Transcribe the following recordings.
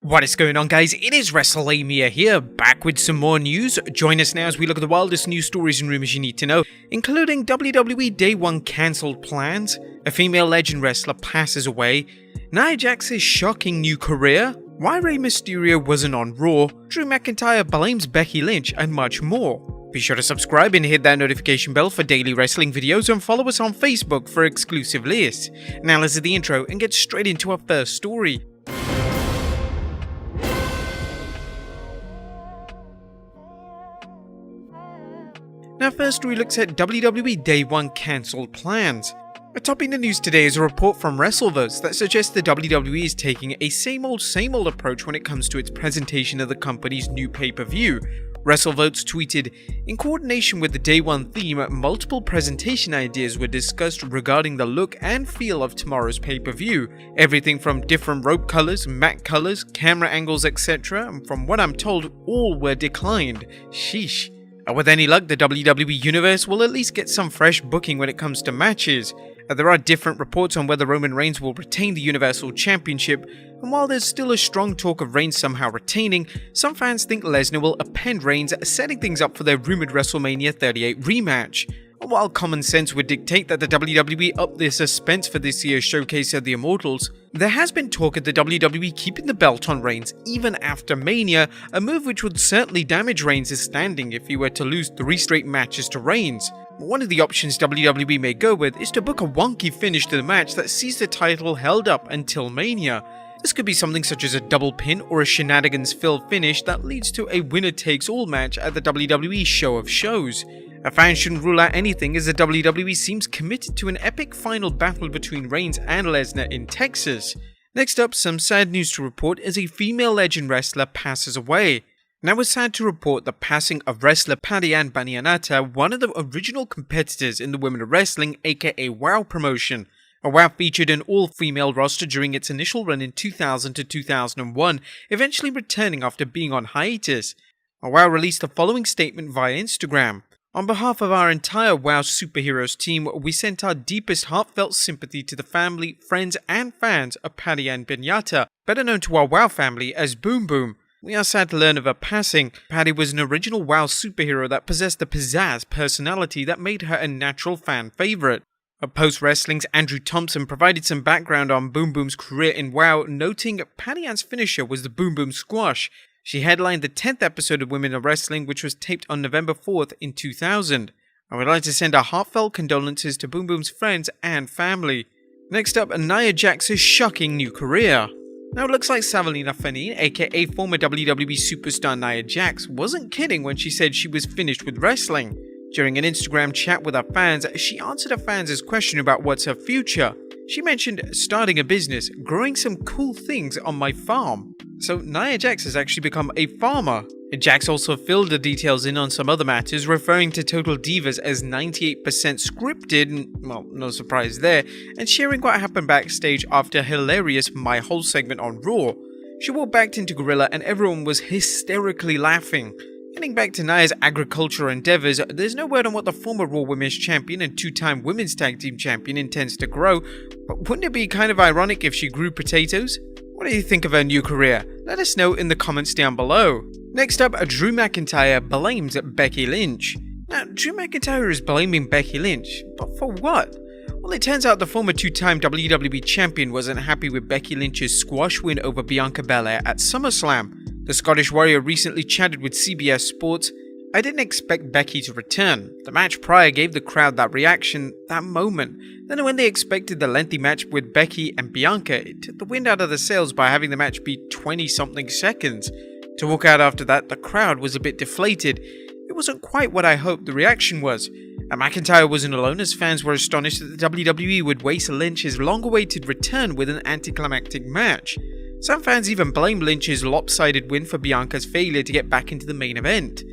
What is going on, guys? It is Wrestlelamia here, back with some more news. Join us now as we look at the wildest news stories and rumors you need to know, including WWE Day 1 cancelled plans, a female legend wrestler passes away, Nia Jax's shocking new career, why Rey Mysterio wasn't on Raw, Drew McIntyre blames Becky Lynch, and much more. Be sure to subscribe and hit that notification bell for daily wrestling videos, and follow us on Facebook for exclusive lists. Now let's do the intro and get straight into our first story. Now first story looks at WWE Day 1 cancelled plans. Topping the news today is a report from WrestleVotes that suggests the WWE is taking a same old approach when it comes to its presentation of the company's new pay-per-view. WrestleVotes tweeted, "In coordination with the Day 1 theme, multiple presentation ideas were discussed regarding the look and feel of tomorrow's pay-per-view. Everything from different rope colors, mat colors, camera angles, etc. And from what I'm told, all were declined. Sheesh. With any luck, the WWE Universe will at least get some fresh booking when it comes to matches. There are different reports on whether Roman Reigns will retain the Universal Championship, and while there's still a strong talk of Reigns somehow retaining, some fans think Lesnar will append Reigns, setting things up for their rumored WrestleMania 38 rematch. While common sense would dictate that the WWE up their suspense for this year's showcase of the Immortals, there has been talk of the WWE keeping the belt on Reigns even after Mania, a move which would certainly damage Reigns' standing if he were to lose 3 straight matches to Reigns. One of the options WWE may go with is to book a wonky finish to the match that sees the title held up until Mania. This could be something such as a double pin or a shenanigans-filled finish that leads to a winner-takes-all match at the WWE Show of Shows. A fan shouldn't rule out anything, as the WWE seems committed to an epic final battle between Reigns and Lesnar in Texas. Next up, some sad news to report as a female legend wrestler passes away. Now we're sad to report the passing of wrestler Patty Ann Banianata, one of the original competitors in the Women of Wrestling, aka WOW promotion. WOW featured an all-female roster during its initial run in 2000 to 2001, eventually returning after being on hiatus. WOW released the following statement via Instagram. "On behalf of our entire WOW Superheroes team, we sent our deepest heartfelt sympathy to the family, friends, and fans of Patty Ann Banianata, better known to our WOW family as Boom Boom. We are sad to learn of her passing. Patty was an original WOW superhero that possessed the pizzazz personality that made her a natural fan favorite." Post-Wrestling's Andrew Thompson provided some background on Boom Boom's career in WOW, noting Patty Ann's finisher was the Boom Boom Squash. She headlined the 10th episode of Women of Wrestling, which was taped on November 4th in 2000. I would like to send our heartfelt condolences to Boom Boom's friends and family. Next up, Nia Jax's shocking new career. Now it looks like Savalina Fanin, aka former WWE superstar Nia Jax, wasn't kidding when she said she was finished with wrestling. During an Instagram chat with her fans, she answered her fans' question about what's her future. She mentioned starting a business, growing some cool things on my farm. So Nia Jax has actually become a farmer. Jax also filled the details in on some other matters, referring to Total Divas as 98% scripted, and, well, no surprise there, and sharing what happened backstage after a hilarious My Whole segment on Raw. She walked back into Gorilla and everyone was hysterically laughing. Getting back to Nia's agricultural endeavors, there's no word on what the former Raw Women's Champion and 2-time Women's Tag Team Champion intends to grow, but wouldn't it be kind of ironic if she grew potatoes? What do you think of her new career? Let us know in the comments down below. Next up, Drew McIntyre blames Becky Lynch. Now, Drew McIntyre is blaming Becky Lynch, but for what? Well, it turns out the former 2-time WWE Champion wasn't happy with Becky Lynch's squash win over Bianca Belair at SummerSlam. The Scottish Warrior recently chatted with CBS Sports. "I didn't expect Becky to return. The match prior gave the crowd that reaction, that moment. Then when they expected the lengthy match with Becky and Bianca, it took the wind out of the sails by having the match be 20-something seconds. To walk out after that, the crowd was a bit deflated. It wasn't quite what I hoped the reaction was." And McIntyre wasn't alone, as fans were astonished that the WWE would waste Lynch's long-awaited return with an anticlimactic match. Some fans even blamed Lynch's lopsided win for Bianca's failure to get back into the main event.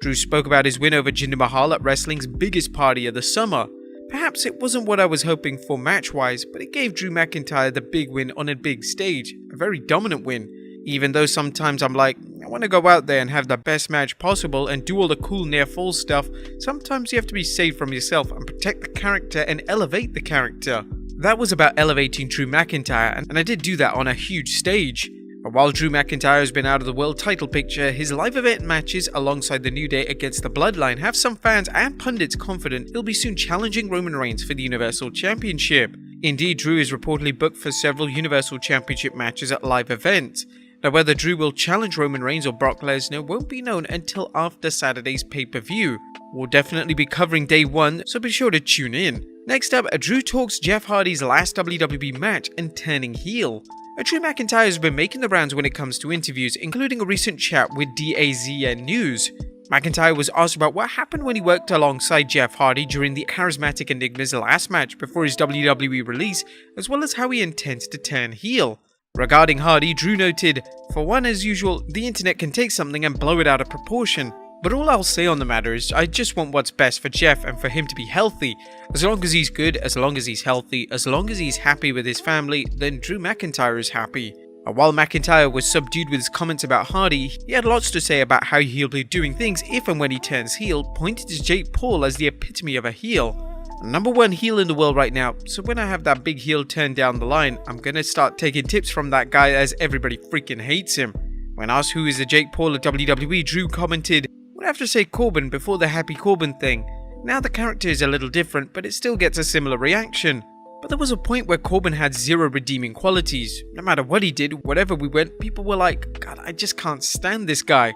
Drew spoke about his win over Jinder Mahal at wrestling's biggest party of the summer. Perhaps it wasn't what I was hoping for match-wise, but it gave Drew McIntyre the big win on a big stage, a very dominant win. Even though sometimes I'm like, I want to go out there and have the best match possible and do all the cool near-fall stuff, sometimes you have to be safe from yourself and protect the character and elevate the character. That was about elevating Drew McIntyre, and I did do that on a huge stage. But while Drew McIntyre has been out of the world title picture, his live event matches alongside the New Day against the Bloodline have some fans and pundits confident he'll be soon challenging Roman Reigns for the Universal Championship. Indeed, Drew is reportedly booked for several Universal Championship matches at live events. Now, whether Drew will challenge Roman Reigns or Brock Lesnar won't be known until after Saturday's pay-per-view. We'll definitely be covering day 1, so be sure to tune in. Next up, Drew talks Jeff Hardy's last WWE match and turning heel. Drew McIntyre has been making the rounds when it comes to interviews, including a recent chat with DAZN News. McIntyre was asked about what happened when he worked alongside Jeff Hardy during the Charismatic Enigma's last match before his WWE release, as well as how he intends to turn heel. Regarding Hardy, Drew noted, "For one, as usual, the internet can take something and blow it out of proportion. But all I'll say on the matter is I just want what's best for Jeff and for him to be healthy. As long as he's good, as long as he's healthy, as long as he's happy with his family, then Drew McIntyre is happy." And while McIntyre was subdued with his comments about Hardy, he had lots to say about how he'll be doing things if and when he turns heel, pointing to Jake Paul as the epitome of a heel. Number 1 heel in the world right now, so when I have that big heel turn down the line, I'm gonna start taking tips from that guy as everybody freaking hates him. When asked who is the Jake Paul of WWE, Drew commented, "Would have to say Corbin before the Happy Corbin thing. Now the character is a little different, but it still gets a similar reaction. But there was a point where Corbin had zero redeeming qualities. No matter what he did, wherever we went, people were like, God, I just can't stand this guy.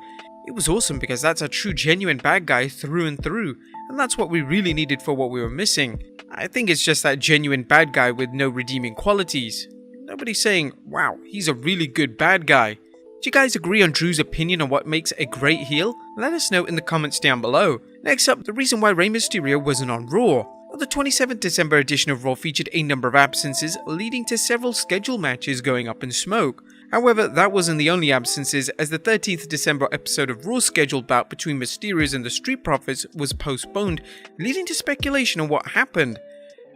It was awesome because that's a true genuine bad guy through and through, and that's what we really needed for what we were missing. I think it's just that genuine bad guy with no redeeming qualities. Nobody's saying, wow, he's a really good bad guy." Do you guys agree on Drew's opinion on what makes a great heel? Let us know in the comments down below. Next up, the reason why Rey Mysterio wasn't on Raw. The 27th December edition of Raw featured a number of absences, leading to several scheduled matches going up in smoke. However, that wasn't the only absences, as the 13th December episode of Raw's scheduled bout between Mysterios and the Street Profits was postponed, leading to speculation on what happened.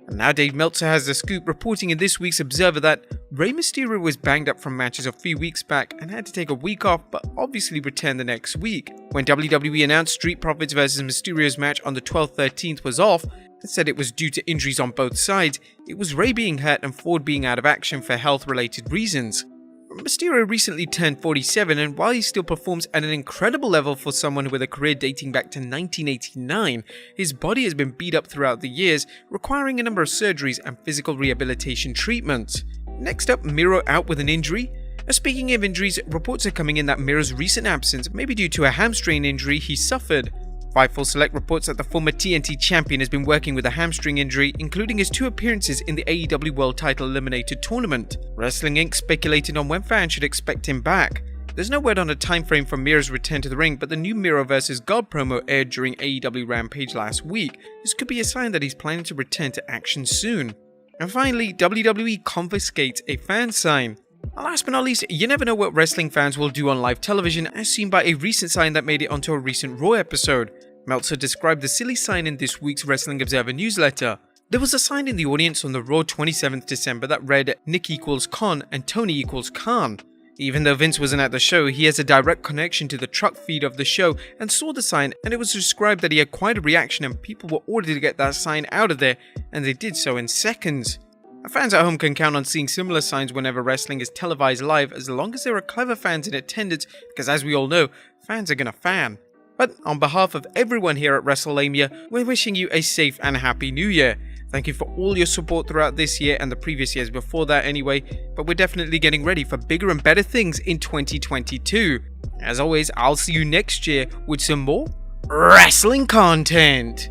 And now Dave Meltzer has the scoop, reporting in this week's Observer that Rey Mysterio was banged up from matches a few weeks back and had to take a week off, but obviously returned the next week. When WWE announced Street Profits vs Mysterio's match on the 12th-13th was off, and said it was due to injuries on both sides, it was Rey being hurt and Ford being out of action for health-related reasons. Mysterio recently turned 47, and while he still performs at an incredible level for someone with a career dating back to 1989, his body has been beat up throughout the years, requiring a number of surgeries and physical rehabilitation treatments. Next up, Miro out with an injury. Speaking of injuries, reports are coming in that Miro's recent absence may be due to a hamstring injury he suffered. Fightful Select reports that the former TNT champion has been working with a hamstring injury, including his 2 appearances in the AEW World Title Eliminator Tournament. Wrestling Inc. speculated on when fans should expect him back. There's no word on a time frame for Miro's return to the ring, but the new Miro vs. God promo aired during AEW Rampage last week. This could be a sign that he's planning to return to action soon. And finally, WWE confiscates a fan sign. And last but not least, you never know what wrestling fans will do on live television, as seen by a recent sign that made it onto a recent Raw episode. Meltzer described the silly sign in this week's Wrestling Observer newsletter. There was a sign in the audience on the Raw 27th December that read, "Nick equals Con and Tony equals Khan." Even though Vince wasn't at the show, he has a direct connection to the truck feed of the show and saw the sign, and it was described that he had quite a reaction and people were ordered to get that sign out of there, and they did so in seconds. Fans at home can count on seeing similar signs whenever wrestling is televised live, as long as there are clever fans in attendance, because as we all know, fans are gonna fan. But on behalf of everyone here at Wrestlelamia, we're wishing you a safe and happy new year. Thank you for all your support throughout this year and the previous years before that anyway, but we're definitely getting ready for bigger and better things in 2022. As always, I'll see you next year with some more wrestling content.